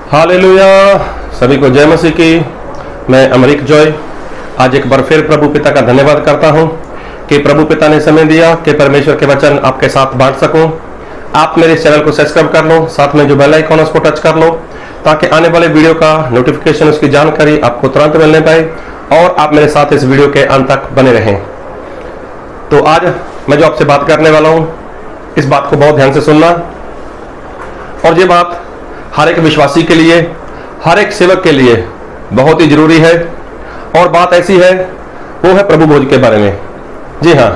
Hallelujah. सभी को जय मसीह की। मैं अमरीक जॉय आज एक बार फिर प्रभु पिता का धन्यवाद करता हूं कि प्रभु पिता ने समय दिया कि परमेश्वर के वचन आपके साथ बांट सकूं। आप मेरे इस चैनल को सब्सक्राइब कर लो, साथ में जो बेल आइकन है उसको टच कर लो ताकि आने वाले वीडियो का नोटिफिकेशन, उसकी जानकारी आपको तुरंत मिलने पाए और आप मेरे साथ इस वीडियो के अंत तक बने रहें। तो आज मैं जो आपसे बात करने वाला हूं, इस बात को बहुत ध्यान से सुनना। और ये बात हर एक विश्वासी के लिए, हर एक सेवक के लिए बहुत ही जरूरी है। और बात ऐसी है, वो है प्रभु भोज के बारे में। जी हाँ,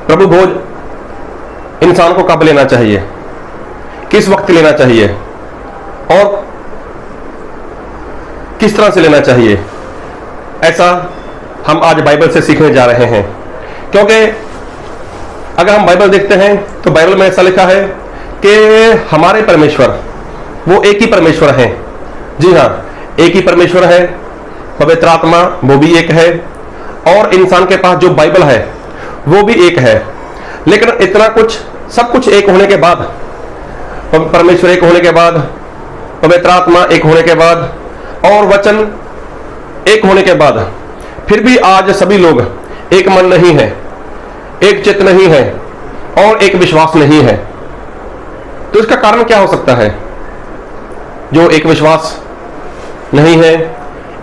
प्रभु भोज इंसान को कब लेना चाहिए, किस वक्त लेना चाहिए और किस तरह से लेना चाहिए, ऐसा हम आज बाइबल से सीखने जा रहे हैं। क्योंकि अगर हम बाइबल देखते हैं तो बाइबल में ऐसा लिखा है कि हमारे परमेश्वर वो एक ही परमेश्वर है। जी हाँ, एक ही परमेश्वर है, पवित्र आत्मा वो भी एक है, और इंसान के पास जो बाइबल है वो भी एक है। लेकिन इतना कुछ, सब कुछ एक होने के बाद, परमेश्वर एक होने के बाद, पवित्र आत्मा एक होने के बाद और वचन एक होने के बाद, फिर भी आज सभी लोग एक मन नहीं है, एक चित्त नहीं है और एक विश्वास नहीं है। तो इसका कारण क्या हो सकता है? जो एक विश्वास नहीं है,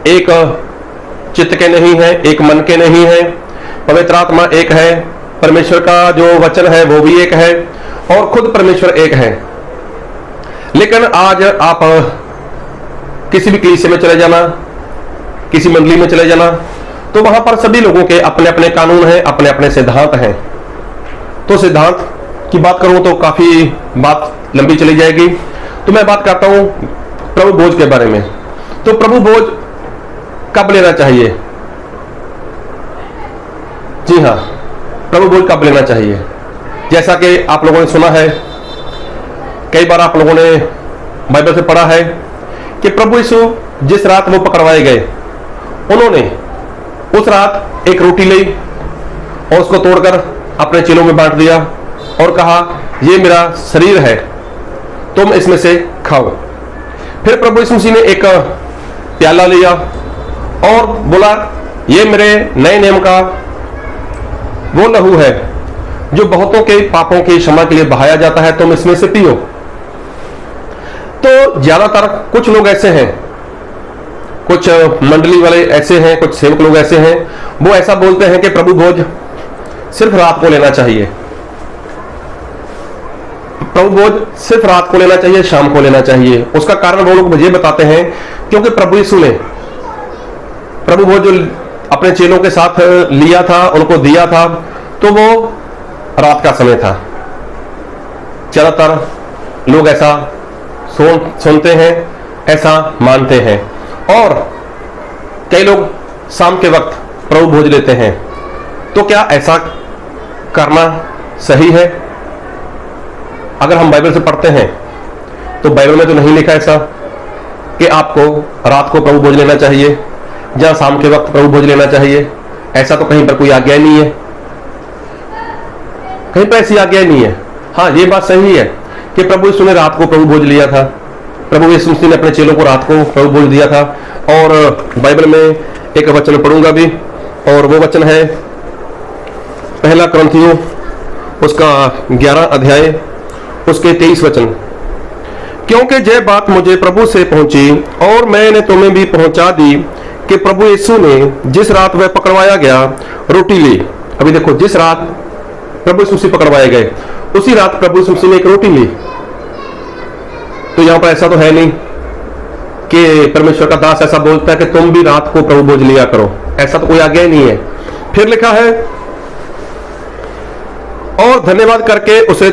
एक चित्त के नहीं है, एक मन के नहीं है, पवित्र आत्मा एक है, परमेश्वर का जो वचन है वो भी एक है और खुद परमेश्वर एक है। लेकिन आज आप किसी भी कलीसिया में चले जाना, किसी मंडली में चले जाना, तो वहां पर सभी लोगों के अपने अपने कानून हैं, अपने अपने सिद्धांत हैं। तो सिद्धांत की बात करूं तो काफी बात लंबी चली जाएगी। तो मैं बात करता हूं प्रभु भोज के बारे में। तो प्रभु भोज कब लेना चाहिए? जी हाँ, प्रभु भोज कब लेना चाहिए? जैसा कि आप लोगों ने सुना है, कई बार आप लोगों ने बाइबल से पढ़ा है कि प्रभु यीशु जिस रात वो पकड़वाए गए, उन्होंने उस रात एक रोटी ली और उसको तोड़कर अपने चेलों में बांट दिया और कहा, ये मेरा शरीर है, तुम इसमें से खाओ। फिर प्रभु यीशु मसीह ने एक प्याला लिया और बोला, ये मेरे नए नियम का वो लहू है जो बहुतों के पापों की क्षमा के लिए बहाया जाता है, तुम इसमें से पियो। तो ज्यादातर कुछ लोग ऐसे हैं, कुछ मंडली वाले ऐसे हैं, कुछ सेवक लोग ऐसे हैं, वो ऐसा बोलते हैं कि प्रभु भोज सिर्फ रात को लेना चाहिए, प्रभु भोज सिर्फ रात को लेना चाहिए, शाम को लेना चाहिए। उसका कारण वो लोग मुझे बताते हैं क्योंकि प्रभु यीशु ने प्रभु भोज जो अपने चेलों के साथ लिया था, उनको दिया था, तो वो रात का समय था। ज्यादातर लोग ऐसा सुनते हैं, ऐसा मानते हैं, और कई लोग शाम के वक्त प्रभु भोज लेते हैं। तो क्या ऐसा करना सही है? अगर हम बाइबल से पढ़ते हैं तो बाइबल में तो नहीं लिखा ऐसा कि आपको रात को प्रभु भोज लेना चाहिए या शाम के वक्त प्रभु भोज लेना चाहिए। ऐसा तो कहीं पर कोई आज्ञा नहीं है, कहीं पर ऐसी आज्ञा नहीं है। हाँ, ये बात सही है कि प्रभु यीशु ने रात को प्रभु भोज लिया था, प्रभु यीशु ने अपने चेलों को रात को प्रभु भोज दिया था। और बाइबल में एक वचन पढ़ूंगा भी, और वो वचन है पहला कुरिन्थियों उसका 11 अध्याय उसके 23 वचन। क्योंकि यह बात मुझे प्रभु से पहुंची और मैंने तुम्हें भी पहुंचा दी कि प्रभु यीशु ने जिस रात वह पकड़वाया गया रोटी ली। अभी देखो, जिस रात प्रभु यीशु पकड़वाए गए उसी रात प्रभु यीशु ने एक रोटी ली। तो यहां पर ऐसा तो है नहीं कि परमेश्वर का दास ऐसा बोलता है कि तुम भी रात को प्रभु भोज लिया करो, ऐसा तो कोई आज्ञा ही नहीं है। फिर लिखा है, और धन्यवाद करके उसे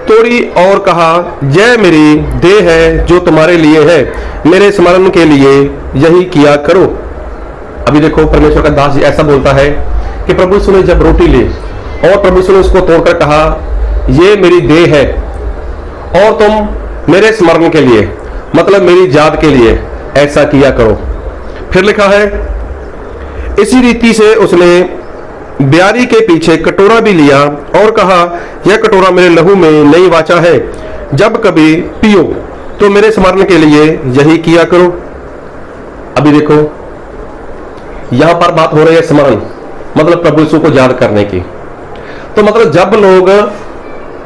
तोड़ी और कहा, यह मेरी देह है जो तुम्हारे लिए है, मेरे स्मरण के लिए यही किया करो। अभी देखो, परमेश्वर का दास ऐसा बोलता है कि प्रभु यीशु ने जब रोटी ली और प्रभु यीशु ने उसको तोड़कर कहा, ये मेरी देह है और तुम मेरे स्मरण के लिए, मतलब मेरी याद के लिए ऐसा किया करो। फिर लिखा है, इसी रीति से उसने ब्यारी के पीछे कटोरा भी लिया और कहा, यह कटोरा मेरे लहू में नई वाचा है, जब कभी पियो तो मेरे स्मरण के लिए यही किया करो। अभी देखो यहां पर बात हो रही है स्मरण, मतलब प्रभु यीशु को याद करने की। तो मतलब जब लोग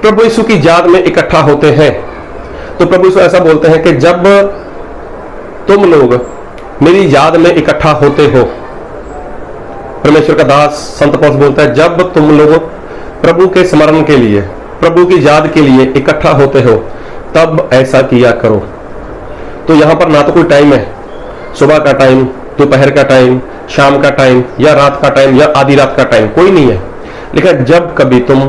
प्रभु यीशु की याद में इकट्ठा होते हैं तो प्रभु यीशु ऐसा बोलते हैं कि जब तुम लोग मेरी याद में इकट्ठा होते हो, परमेश्वर का दास संत पौलुस बोलता है जब तुम लोग प्रभु के स्मरण के लिए, प्रभु की याद के लिए इकट्ठा होते हो तब ऐसा किया करो। तो यहां पर ना तो कोई टाइम है, सुबह का टाइम, दोपहर का टाइम, शाम का टाइम या रात का टाइम या आधी रात का टाइम, कोई नहीं है। लेकिन जब कभी तुम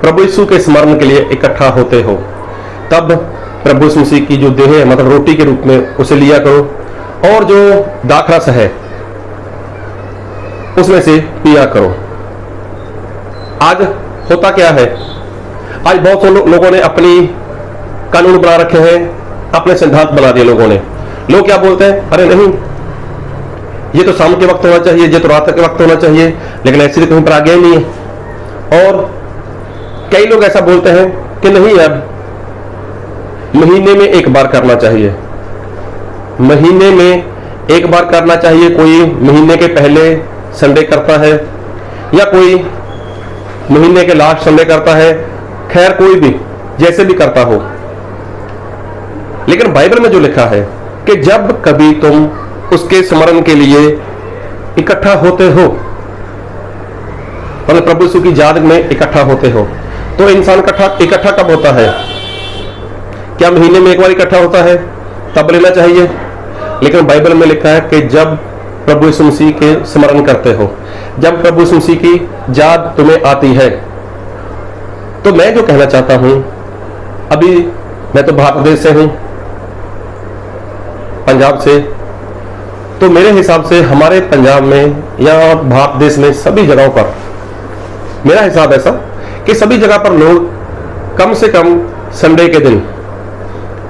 प्रभु यीशु के स्मरण के लिए इकट्ठा होते हो तब प्रभु यीशु मसीह की जो देह है, मतलब रोटी के रूप में उसे लिया करो और जो दाखरस है उसमें से पिया करो। आज होता क्या है, आज बहुत से लोगों ने अपनी कानून बना रखे हैं, अपने सिद्धांत बना दिए लोगों ने। लोग क्या बोलते हैं, अरे नहीं ये तो शाम के वक्त होना चाहिए, ये तो रात के वक्त होना चाहिए, लेकिन ऐसी तो कहीं पर आगे ही नहीं है। और कई लोग ऐसा बोलते हैं कि नहीं अब महीने में एक बार करना चाहिए, महीने में एक बार करना चाहिए। कोई महीने के पहले संडे करता है या कोई महीने के लास्ट संडे करता है, खैर कोई भी जैसे भी करता हो। लेकिन बाइबल में जो लिखा है कि जब कभी तुम उसके स्मरण के लिए इकट्ठा होते हो, मतलब प्रभु यीशु की याद में इकट्ठा होते हो, तो इंसान इकट्ठा कब होता है? क्या महीने में एक बार इकट्ठा होता है तब लेना चाहिए? लेकिन बाइबल में लिखा है कि जब प्रभु यीशु मसीह के स्मरण करते हो, जब प्रभु यीशु मसीह की याद तुम्हें आती है। तो मैं जो कहना चाहता हूं, अभी मैं तो भारत देश से हूं, पंजाब से, तो मेरे हिसाब से हमारे पंजाब में या भारत देश में सभी जगहों पर, मेरा हिसाब ऐसा कि सभी जगह पर लोग कम से कम संडे के दिन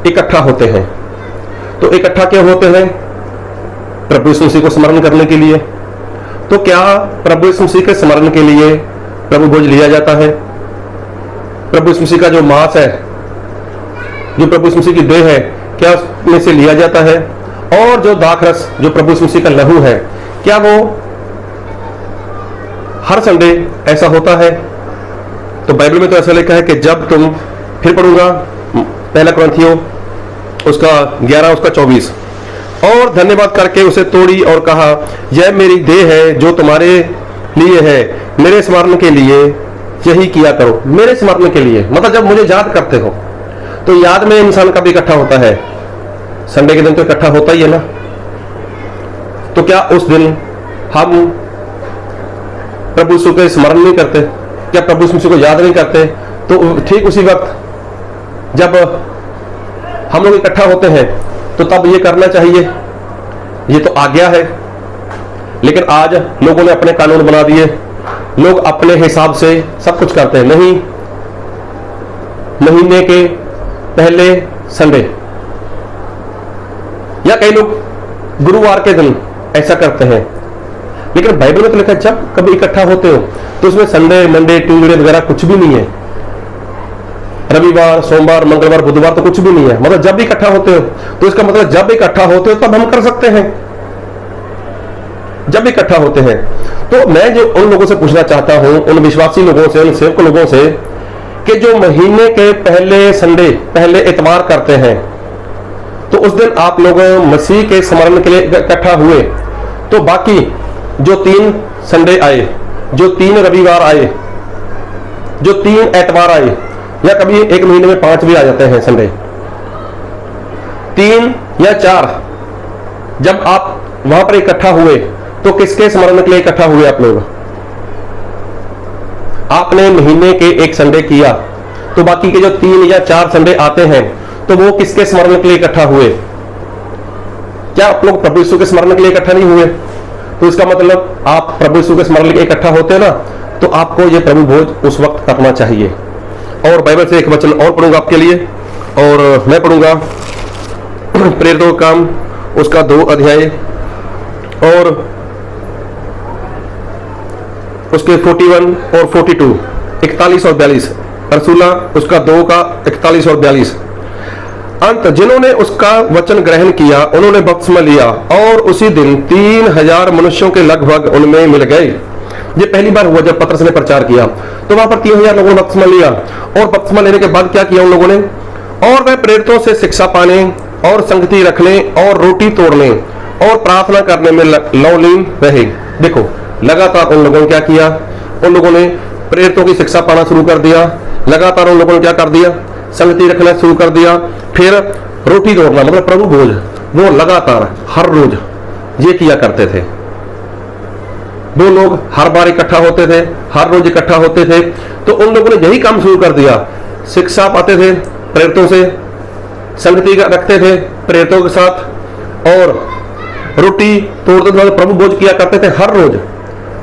इकट्ठा होते हैं। तो इकट्ठा क्यों होते हैं? प्रभु यीशु मसीह को स्मरण करने के लिए। तो क्या प्रभु यीशु मसीह के स्मरण के लिए प्रभु भोज लिया जाता है? प्रभु यीशु मसीह का जो मांस है, जो प्रभु यीशु मसीह की देह है, क्या उसमें से लिया जाता है? और जो दाखरस, जो प्रभु यीशु मसीह का लहू है, क्या वो हर संडे ऐसा होता है? तो बाइबल में तो ऐसा लिखा है कि जब तुम, फिर पढ़ूंगा पहला कुरिन्थियों उसका 11 उसका 24, और धन्यवाद करके उसे तोड़ी और कहा यह मेरी देह है जो तुम्हारे लिए है, मेरे स्मरण के लिए यही किया करो। मेरे स्मरण के लिए मतलब जब मुझे याद करते हो। तो याद में इंसान कब इकट्ठा होता है? संडे के दिन तो इकट्ठा होता ही है ना। तो क्या उस दिन हम प्रभु यीशु के स्मरण नहीं करते? क्या प्रभु यीशु को याद नहीं करते? तो ठीक उसी वक्त जब हम लोग इकट्ठा होते हैं तो तब ये करना चाहिए, ये तो आज्ञा है। लेकिन आज लोगों ने अपने कानून बना दिए, लोग अपने हिसाब से सब कुछ करते हैं। नहीं, महीने के पहले संडे, या कई लोग गुरुवार के दिन ऐसा करते हैं। लेकिन बाइबल में तो लिखा है जब कभी इकट्ठा होते हो, तो उसमें संडे, मंडे, ट्यूसडे वगैरह कुछ भी नहीं है। रविवार, सोमवार, मंगलवार, बुधवार तो कुछ भी नहीं है। मतलब जब भी इकट्ठा होते हो, तो इसका मतलब जब इकट्ठा होते हो तब हम कर सकते हैं, जब इकट्ठा होते हैं। तो मैं जो उन लोगों से पूछना चाहता हूं, उन विश्वासी लोगों से, उन सेवक लोगों से, कि जो महीने के पहले संडे, पहले इतवार करते हैं, तो उस दिन आप लोग मसीह के स्मरण के लिए इकट्ठा हुए, तो बाकी जो 3 संडे आए, जो 3 रविवार आए, जो 3 एतवार आए, या कभी एक महीने में 5 भी आ जाते हैं संडे, 3 या 4, जब आप वहां पर इकट्ठा हुए तो किसके स्मरण के लिए इकट्ठा हुए? आप लोग, आपने महीने के एक संडे किया, तो बाकी के जो 3 या 4 संडे आते हैं तो वो किसके स्मरण के लिए इकट्ठा हुए? क्या आप लोग प्रभु यीशु के स्मरण के लिए इकट्ठा नहीं हुए? तो इसका मतलब आप प्रभु यीशु के स्मरण के लिए इकट्ठा होते हैं ना, तो आपको ये प्रभु भोज उस वक्त करना चाहिए। और बाइबल से एक वचन और पढ़ूंगा आपके लिए, और मैं पढ़ूंगा प्रेरितों का काम उसका 2 अध्याय और उसके 41 और 42, 41 और 42, रसूला उसका 2 का 41 और 42। अंत जिन्होंने उसका वचन ग्रहण किया उन्होंने बपतिस्मा लिया, और उसी दिन 3000 मनुष्यों के लगभग उनमें मिल गए। ये पहली बार हुआ जब पतरस ने प्रचार किया, तो वहां पर 3000 लोगों ने बपतिस्मा लिया। और बपतिस्मा लेने के बाद क्या किया उन लोगों ने? और वह प्रेरितों से शिक्षा पाने और संगति रखने और रोटी तोड़ने और प्रार्थना करने में लवलीन रहे। देखो, लगातार उन लोगों ने क्या किया? उन लोगों ने प्रेरितों की शिक्षा पाना शुरू कर दिया, लगातार उन लोगों ने क्या कर दिया? संगति रखना शुरू कर दिया। फिर रोटी तोड़ना मतलब प्रभु भोज, वो लगातार हर रोज ये किया करते थे। वो लोग हर बार इकट्ठा होते थे, हर रोज इकट्ठा होते थे। तो उन लोगों ने यही काम शुरू कर दिया, शिक्षा पाते थे प्रेरितों से, संगति रखते थे प्रेरितों के साथ, और रोटी तोड़ते थे, प्रभु भोज किया करते थे हर रोज,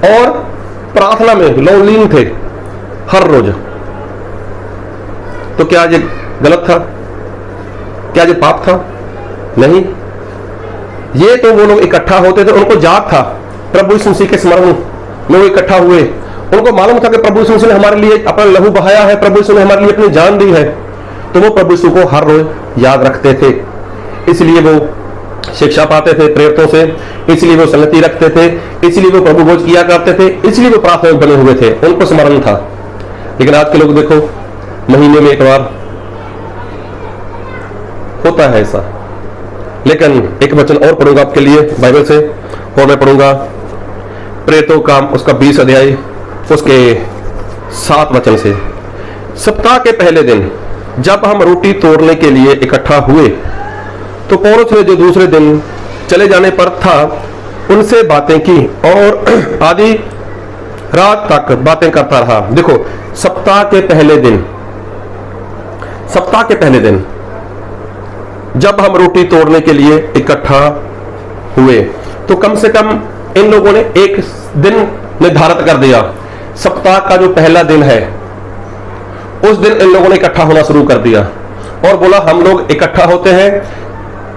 और प्रार्थना में लवलीन थे हर रोज। तो क्या ये गलत था? क्या ये पाप था? नहीं। ये तो वो लोग इकट्ठा होते थे, उनको याद था प्रभु यीशु मसीह के स्मरण में वो इकट्ठा हुए। उनको मालूम था कि प्रभु यीशु मसीह ने हमारे लिए अपना लहू बहाया है, प्रभु यीशु ने हमारे लिए अपनी जान दी है। तो वो प्रभु यीशु को हर रोज याद रखते थे, इसलिए वो शिक्षा पाते थे प्रेरितों से, इसलिए वो संगति रखते थे, इसलिए वो प्रभु भोज किया करते थे, इसलिए वो प्रार्थना में बने हुए थे, उनको स्मरण था। लेकिन आज के लोग देखो, महीने में एक बार होता है ऐसा। लेकिन एक वचन और पढ़ूंगा आपके लिए बाइबल से, और मैं पढ़ूंगा प्रेरितों का उसका 20 अध्याय उसके 7 वचन से। सप्ताह के पहले दिन जब हम रोटी तोड़ने के लिए इकट्ठा हुए, तो पौलुस ने जो दूसरे दिन चले जाने पर था उनसे बातें की और आधी रात तक बातें करता रहा। देखो, सप्ताह के पहले दिन जब हम रोटी तोड़ने के लिए इकट्ठा हुए, तो कम से कम इन लोगों ने एक दिन निर्धारित कर दिया। सप्ताह का जो पहला दिन है उस दिन इन लोगों ने इकट्ठा होना शुरू कर दिया और बोला हम लोग इकट्ठा होते हैं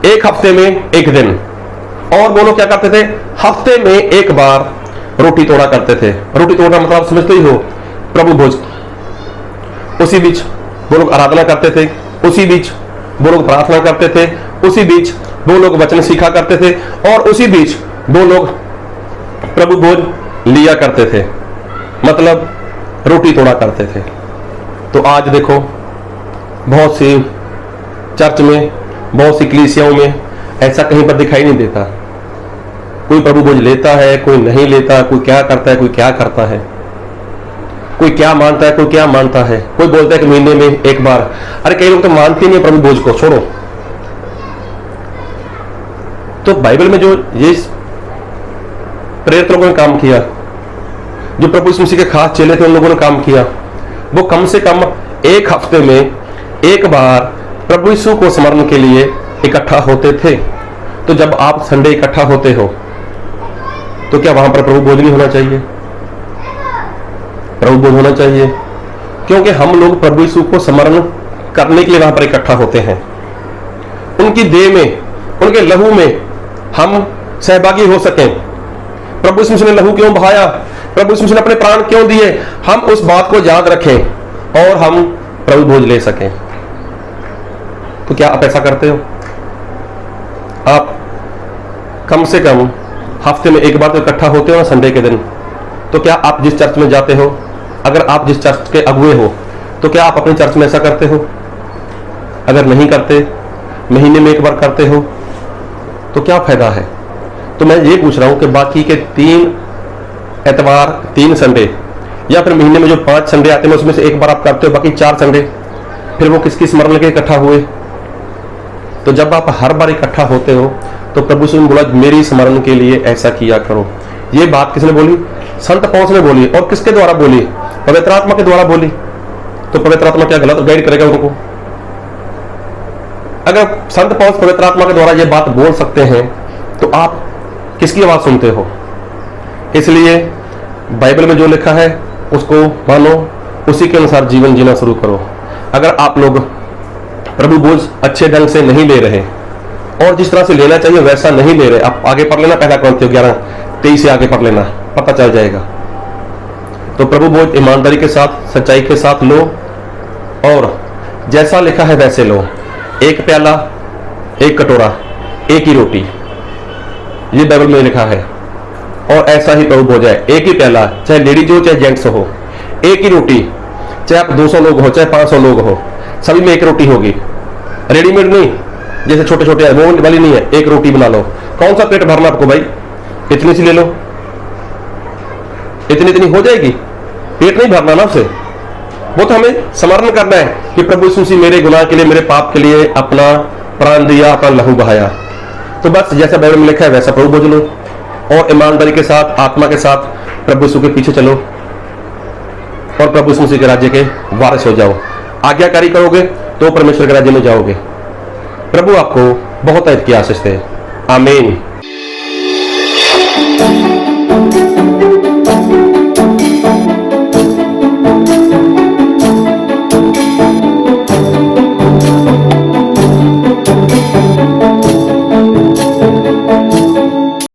एक हफ्ते में एक दिन। और वो लोग क्या करते थे? हफ्ते में एक बार रोटी तोड़ा करते थे। रोटी तोड़ना मतलब समझते ही हो, प्रभु भोज। उसी बीच वो लोग आराधना करते थे, उसी बीच वो लोग प्रार्थना करते थे, उसी बीच वो लोग वचन सीखा करते थे, और उसी बीच वो लोग प्रभु भोज लिया करते थे, मतलब रोटी तोड़ा करते थे। तो आज देखो, बहुत सी चर्च में, बहुत सी कलीसियाओं में ऐसा कहीं पर दिखाई नहीं देता। कोई प्रभु भोज लेता है, कोई नहीं लेता, कोई क्या करता है, कोई क्या करता है, कोई क्या मानता है, कोई क्या मानता है। कोई बोलता है कि महीने में एक बार। अरे कई लोग तो मानते नहीं प्रभु भोज को, छोड़ो। तो बाइबल में जो ये प्रेरित लोगों ने काम किया, जो प्रभु यीशु मसीह के खास चेले थे, उन लोगों ने काम किया, वो कम से कम एक हफ्ते में एक बार प्रभु यीशु को स्मरण के लिए इकट्ठा होते थे। तो जब आप संडे इकट्ठा होते हो, तो क्या वहां पर प्रभु भोज नहीं होना चाहिए? प्रभु भोज होना चाहिए, क्योंकि हम लोग प्रभु यीशु को स्मरण करने के लिए वहां पर इकट्ठा होते हैं। उनकी देह में, उनके लहू में हम सहभागी हो सकें। प्रभु यीशु मसीह ने लहू क्यों बहाया, प्रभु यीशु मसीह ने अपने प्राण क्यों दिए, हम उस बात को याद रखें और हम प्रभु भोज ले सकें। तो क्या आप ऐसा करते हो? आप कम से कम हफ्ते में एक बार तो इकट्ठा होते हो ना, संडे के दिन। तो क्या आप जिस चर्च में जाते हो, अगर आप जिस चर्च के अगुए हो, तो क्या आप अपने चर्च में ऐसा करते हो? अगर नहीं करते, महीने में एक बार करते हो, तो क्या फायदा है? तो मैं ये पूछ रहा हूं कि बाकी के 3 एतवार, 3 संडे, या फिर महीने में जो 5 संडे आते हैं उसमें से एक बार आप करते हो, बाकी 4 संडे फिर वो किसकी स्मरण लेके इकट्ठा हुए? तो जब आप हर बार इकट्ठा होते हो, तो प्रभु यीशु ने बोला मेरी स्मरण के लिए ऐसा किया करो। ये बात किसने बोली? संत पौलुस ने बोली। और किसके द्वारा बोली? पवित्र आत्मा के द्वारा बोली। तो पवित्र आत्मा क्या गलत गाइड करेगा उनको? अगर संत पौलुस पवित्र आत्मा के द्वारा ये बात बोल सकते हैं, तो आप किसकी आवाज सुनते हो? इसलिए बाइबल में जो लिखा है उसको मानो, उसी के अनुसार जीवन जीना शुरू करो। अगर आप लोग प्रभु भोज अच्छे ढंग से नहीं ले रहे और जिस तरह से लेना चाहिए वैसा नहीं ले रहे, आप आगे पढ़ लेना, पहला क्रंथियों 11:23 से आगे पढ़ लेना, पता चल जाएगा। तो प्रभु भोज ईमानदारी के साथ, सच्चाई के साथ लो, और जैसा लिखा है वैसे लो। एक प्याला, एक कटोरा, एक ही रोटी, ये बाइबल में लिखा है। और ऐसा ही प्रभु भोज है, एक ही प्याला, चाहे लेडीज हो चाहे जेंट्स हो, एक ही रोटी, चाहे आप 200 लोग हो चाहे 500 लोग हो, सभी में एक रोटी होगी। रेडीमेड नहीं, जैसे छोटे छोटे वो वाली नहीं है, एक रोटी बना लो। कौन सा पेट भरना आपको भाई, इतनी सी ले लो, इतनी इतनी हो जाएगी, पेट नहीं भरना ना उससे। वो तो हमें स्मरण करना है कि प्रभु यीशु मसीह मेरे गुनाह के लिए, मेरे पाप के लिए अपना प्राण दिया, अपना लहू बहाया। तो बस जैसा बाइबल में लिखा है वैसा प्रभु भोज लो और ईमानदारी के साथ, आत्मा के साथ प्रभु यीशु के पीछे चलो और प्रभु यीशु मसीह के राज्य के वारिस हो जाओ। आज्ञाकारी करोगे तो परमेश्वर के राज्य में जाओगे। प्रभु आपको बहुत की आशीष दे। आमीन।